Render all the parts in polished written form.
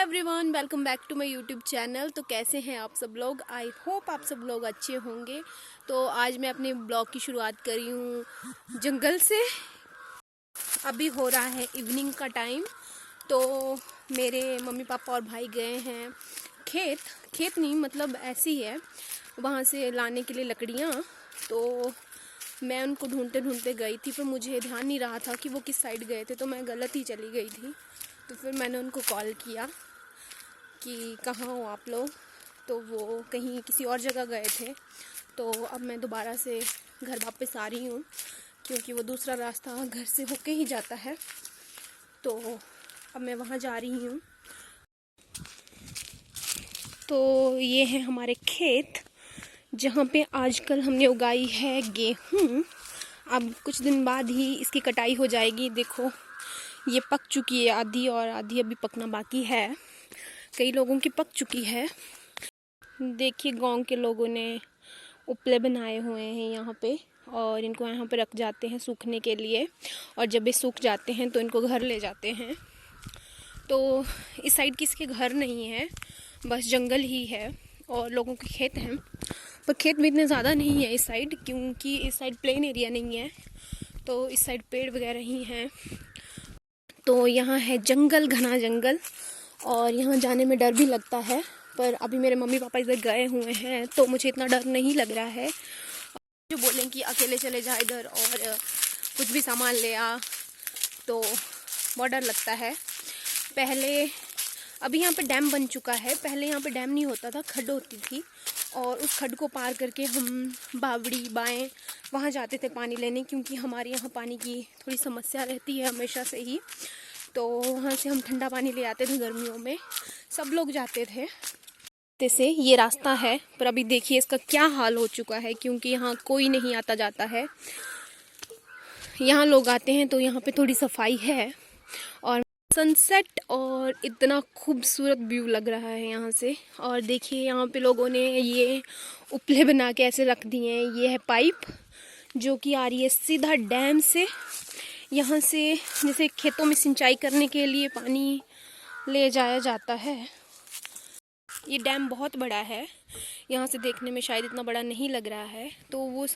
Everyone, welcome back to my YouTube channel. तो कैसे हैं आप सब लोग? आई होप आप सब लोग अच्छे होंगे। तो आज मैं अपने ब्लॉग की शुरुआत कर रही हूँ जंगल से। अभी हो रहा है इवनिंग का टाइम। तो मेरे मम्मी पापा और भाई गए हैं खेत नहीं मतलब ऐसे ही है, वहाँ से लाने के लिए लकड़ियाँ। तो मैं उनको ढूंढते ढूंढते गई थी, पर मुझे ध्यान नहीं रहा था कि वो किस साइड गए थे, तो मैं गलत ही चली गई थी। तो फिर मैंने उनको कॉल किया कि कहाँ हो आप लोग। तो वो कहीं किसी और जगह गए थे। तो अब मैं दोबारा से घर वापस आ रही हूँ, क्योंकि वो दूसरा रास्ता घर से होके ही जाता है। तो अब मैं वहाँ जा रही हूँ। तो ये है हमारे खेत, जहाँ पे आजकल हमने उगाई है गेहूँ। अब कुछ दिन बाद ही इसकी कटाई हो जाएगी। देखो ये पक चुकी है आधी, और आधी अभी पकना बाकी है। कई लोगों की पक चुकी है। देखिए गांव के लोगों ने उपले बनाए हुए हैं यहाँ पे, और इनको यहाँ पे रख जाते हैं सूखने के लिए। और जब ये सूख जाते हैं तो इनको घर ले जाते हैं। तो इस साइड किसी के घर नहीं है, बस जंगल ही है और लोगों के खेत हैं। पर खेत में इतने ज़्यादा नहीं है इस साइड, क्योंकि इस साइड प्लेन एरिया नहीं है। तो इस साइड पेड़ वगैरह ही हैं। तो यहाँ है जंगल, घना जंगल, और यहाँ जाने में डर भी लगता है। पर अभी मेरे मम्मी पापा इधर गए हुए हैं तो मुझे इतना डर नहीं लग रहा है। जो बोलें कि अकेले चले जा इधर और कुछ भी सामान ले आ, तो बहुत डर लगता है। पहले अभी यहाँ पे डैम बन चुका है, पहले यहाँ पे डैम नहीं होता था, खड्ड होती थी। और उस खड्ड को पार करके हम बावड़ी बाएँ वहाँ जाते थे पानी लेने, क्योंकि हमारे यहाँ पानी की थोड़ी समस्या रहती है हमेशा से ही। तो वहाँ से हम ठंडा पानी ले आते थे गर्मियों में, सब लोग जाते थे। जैसे ये रास्ता है, पर अभी देखिए इसका क्या हाल हो चुका है, क्योंकि यहाँ कोई नहीं आता जाता है। यहाँ लोग आते हैं तो यहाँ पे थोड़ी सफाई है, और सनसेट और इतना खूबसूरत व्यू लग रहा है यहाँ से। और देखिए यहाँ पे लोगों ने ये उपले बना के ऐसे रख दिए हैं। ये है पाइप जो कि आ रही है सीधा डैम से। यहाँ से जैसे खेतों में सिंचाई करने के लिए पानी ले जाया जाता है। ये डैम बहुत बड़ा है, यहाँ से देखने में शायद इतना बड़ा नहीं लग रहा है। तो वो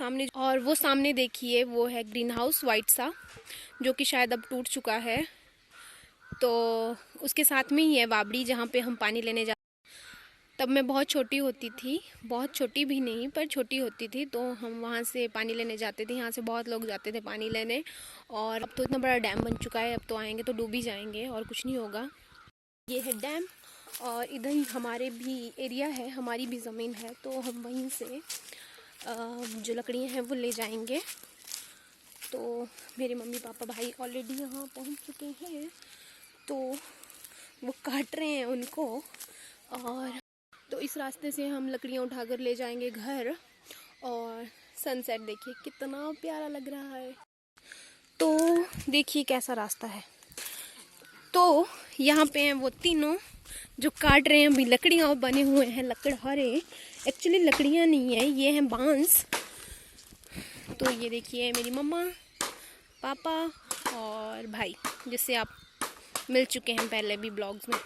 सामने देखिए, वो है ग्रीन हाउस वाइट सा, जो कि शायद अब टूट चुका है। तो उसके साथ में ही है बावड़ी, जहाँ पे हम पानी लेने जा। तब मैं बहुत छोटी होती थी, बहुत छोटी भी नहीं पर छोटी होती थी, तो हम वहाँ से पानी लेने जाते थे। यहाँ से बहुत लोग जाते थे पानी लेने। और अब तो इतना बड़ा डैम बन चुका है, अब तो आएंगे तो डूब ही जाएंगे और कुछ नहीं होगा। ये है डैम, और इधर ही हमारे भी एरिया है, हमारी भी ज़मीन है। तो हम वहीं से जो लकड़ियाँ हैं वो ले जाएंगे। तो मेरे मम्मी पापा भाई ऑलरेडी यहाँ पहुँच चुके हैं, तो वो काट रहे हैं उनको। और तो इस रास्ते से हम लकड़ियाँ उठाकर ले जाएंगे घर। और सनसेट देखिए कितना प्यारा लग रहा है। तो देखिए कैसा रास्ता है। तो यहाँ पे हैं वो तीनों जो काट रहे हैं अभी लकड़ियाँ, बने हुए हैं लकड़हारे। एक्चुअली लकड़ियाँ नहीं है, ये हैं बांस। तो ये देखिए मेरी मम्मा, पापा और भाई, जिससे आप मिल चुके हैं पहले भी ब्लॉग्स में।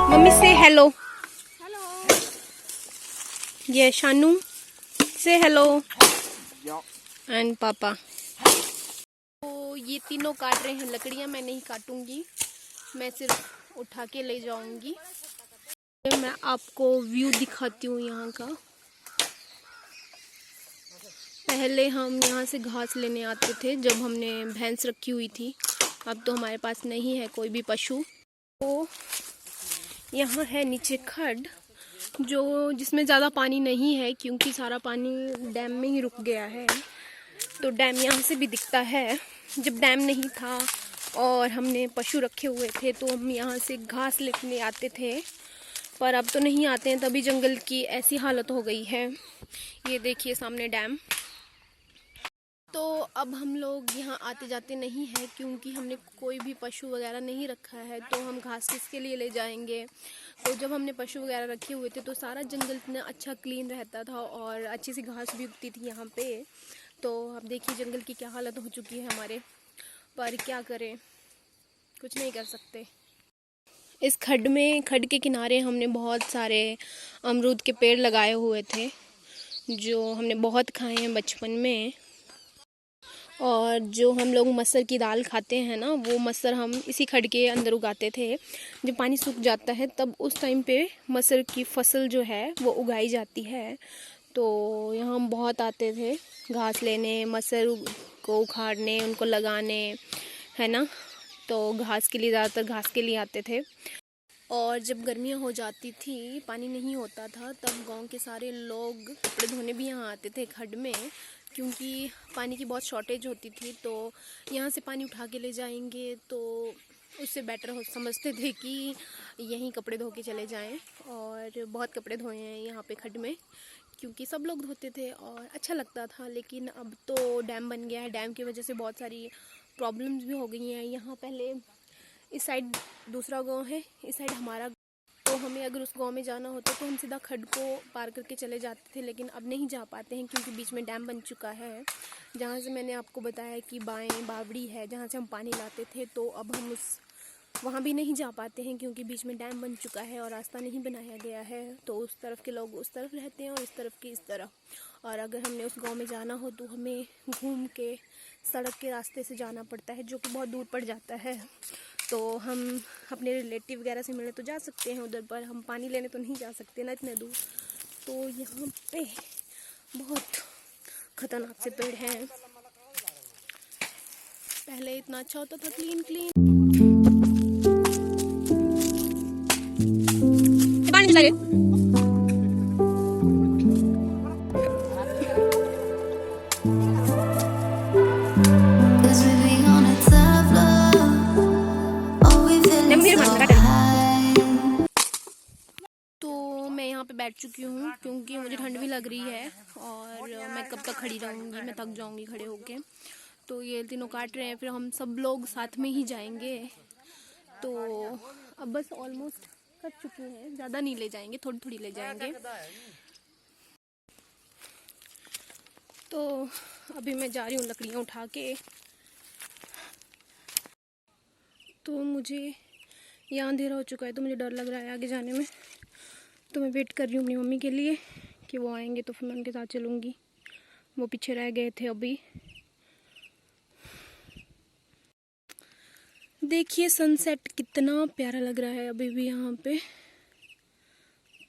मम्मी से हेलो। हेलो। ये शानू से हेलो। एंड पापा। तो ये तीनों काट रहे हैं लकड़ियाँ, मैं नहीं काटूंगी, मैं सिर्फ उठा के ले जाऊंगी। मैं आपको व्यू दिखाती हूँ यहाँ का। पहले हम यहाँ से घास लेने आते थे जब हमने भैंस रखी हुई थी। अब तो हमारे पास नहीं है कोई भी पशु। तो यहाँ है नीचे खड्ड, जिसमें ज़्यादा पानी नहीं है, क्योंकि सारा पानी डैम में ही रुक गया है। तो डैम यहाँ से भी दिखता है। जब डैम नहीं था और हमने पशु रखे हुए थे तो हम यहाँ से घास लेने आते थे, पर अब तो नहीं आते हैं, तभी जंगल की ऐसी हालत हो गई है। ये देखिए सामने डैम। तो अब हम लोग यहाँ आते जाते नहीं हैं क्योंकि हमने कोई भी पशु वगैरह नहीं रखा है, तो हम घास किसके लिए ले जाएंगे। तो जब हमने पशु वगैरह रखे हुए थे तो सारा जंगल इतना अच्छा क्लीन रहता था और अच्छी सी घास भी उगती थी यहाँ पे। तो अब देखिए जंगल की क्या हालत हो चुकी है हमारे, पर क्या करें, कुछ नहीं कर सकते। इस खड्ड के किनारे हमने बहुत सारे अमरूद के पेड़ लगाए हुए थे जो हमने बहुत खाए हैं बचपन में। और जो हम लोग मसर की दाल खाते हैं ना, वो मसर हम इसी खड्ड के अंदर उगाते थे। जब पानी सूख जाता है तब उस टाइम पे मसर की फसल जो है वो उगाई जाती है। तो यहाँ हम बहुत आते थे घास लेने, मसर को उखाड़ने, उनको लगाने, है ना। तो घास के लिए, ज़्यादातर घास के लिए आते थे। और जब गर्मियाँ हो जाती थी, पानी नहीं होता था, तब गांव के सारे लोग कपड़े धोने भी यहाँ आते थे खड्ड में, क्योंकि पानी की बहुत शॉर्टेज होती थी। तो यहाँ से पानी उठा के ले जाएंगे तो उससे बेटर हो समझते थे कि यहीं कपड़े धो के चले जाएं। और बहुत कपड़े धोए हैं यहाँ पे खड्ड में, क्योंकि सब लोग धोते थे और अच्छा लगता था। लेकिन अब तो डैम बन गया है, डैम की वजह से बहुत सारी प्रॉब्लम्स भी हो गई हैं। यहाँ पहले इस साइड दूसरा गांव है, इस साइड हमारा। तो हमें अगर उस गांव में जाना होता तो हम सीधा खड्ड को पार करके चले जाते थे, लेकिन अब नहीं जा पाते हैं क्योंकि बीच में डैम बन चुका है। जहाँ से मैंने आपको बताया कि बाएं बावड़ी है जहाँ से हम पानी लाते थे, तो अब हम वहाँ भी नहीं जा पाते हैं क्योंकि बीच में डैम बन चुका है और रास्ता नहीं बनाया गया है। तो उस तरफ के लोग उस तरफ रहते हैं और इस तरफ के इस तरफ। और अगर हमने उस गांव में जाना हो तो हमें घूम के सड़क के रास्ते से जाना पड़ता है, जो कि बहुत दूर पड़ जाता है। तो हम अपने रिलेटिव वगैरह से मिलने तो जा सकते हैं उधर, पर हम पानी लेने तो नहीं जा सकते ना इतने दूर। तो यहाँ पे बहुत खतरनाक से पेड़ हैं। पहले इतना अच्छा होता था, क्लीन क्लीन। बैठ चुकी हूँ क्योंकि मुझे ठंड भी लग रही है और मैं कब तक खड़ी रहूँगी, मैं थक जाऊँगी खड़े होके। तो ये तीनों काट रहे हैं, फिर हम सब लोग साथ में ही जाएंगे। तो अब बस ऑलमोस्ट कर चुके हैं, ज़्यादा नहीं ले जाएंगे, थोड़ी थोड़ी ले जाएंगे। तो अभी मैं जा रही हूँ लकड़ियाँ उठा के। तो मुझे यहाँ अंधेरा हो चुका है तो मुझे डर लग रहा है आगे जाने में। तो मैं वेट कर रही हूँ अपनी मम्मी के लिए कि वो आएंगे तो फिर मैं उनके साथ चलूँगी। वो पीछे रह गए थे अभी। देखिए सनसेट कितना प्यारा लग रहा है अभी भी यहाँ पे।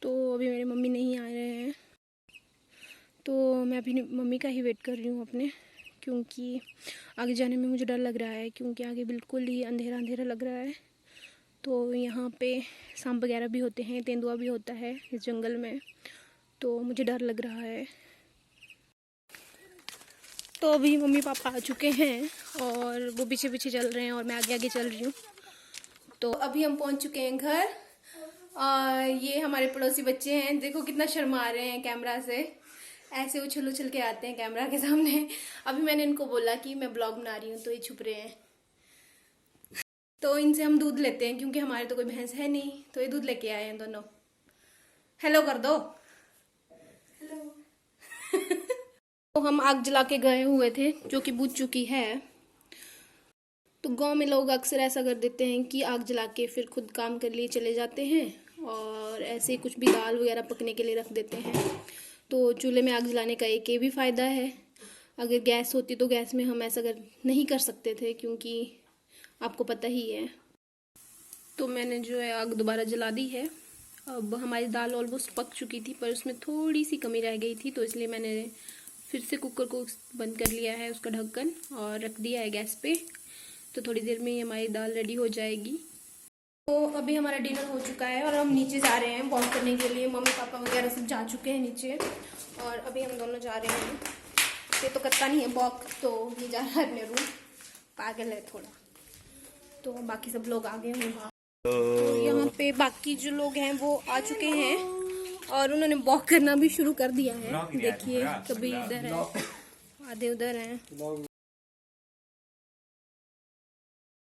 तो अभी मेरी मम्मी नहीं आ रहे हैं, तो मैं अभी मम्मी का ही वेट कर रही हूँ अपने, क्योंकि आगे जाने में मुझे डर लग रहा है क्योंकि आगे बिल्कुल ही अंधेरा अंधेरा लग रहा है। तो यहाँ पे सांप वगैरह भी होते हैं, तेंदुआ भी होता है इस जंगल में, तो मुझे डर लग रहा है। तो अभी मम्मी पापा आ चुके हैं और वो पीछे पीछे चल रहे हैं और मैं आगे आगे चल रही हूँ। तो अभी हम पहुँच चुके हैं घर। और ये हमारे पड़ोसी बच्चे हैं, देखो कितना शर्मा रहे हैं कैमरा से, ऐसे उछल उछल के आते हैं कैमरा के सामने। अभी मैंने इनको बोला कि मैं ब्लॉग बना रही हूँ तो ये छुप रहे हैं। तो इनसे हम दूध लेते हैं क्योंकि हमारे तो कोई भैंस है नहीं, तो ये दूध लेके आए हैं दोनों। हेलो कर दो। हेलो। तो हम आग जला के गए हुए थे जो कि बुझ चुकी है। तो गांव में लोग अक्सर ऐसा कर देते हैं कि आग जला के फिर खुद काम कर लिए चले जाते हैं और ऐसे कुछ भी दाल वगैरह पकने के लिए रख देते हैं। तो चूल्हे में आग जलाने का एक ये भी फ़ायदा है। अगर गैस होती तो गैस में हम ऐसा नहीं कर सकते थे, क्योंकि आपको पता ही है। तो मैंने जो है आग दोबारा जला दी है। अब हमारी दाल ऑलमोस्ट पक चुकी थी, पर उसमें थोड़ी सी कमी रह गई थी, तो इसलिए मैंने फिर से कुकर को बंद कर लिया है, उसका ढक्कन, और रख दिया है गैस पे। तो थोड़ी देर में ही हमारी दाल रेडी हो जाएगी। तो अभी हमारा डिनर हो चुका है और हम नीचे जा रहे हैं वॉक करने के लिए। मम्मी पापा वगैरह सब जा चुके हैं नीचे और अभी हम दोनों जा रहे हैं। ये तो करता नहीं है वॉक, तो ये जा रहा है अपने रूम, पागल है थोड़ा। तो बाकी सब लोग आ गए होंगे। तो यहाँ पे बाकी जो लोग हैं वो आ चुके हैं और उन्होंने वॉक करना भी शुरू कर दिया है। देखिए कभी इधर है आधे उधर हैं।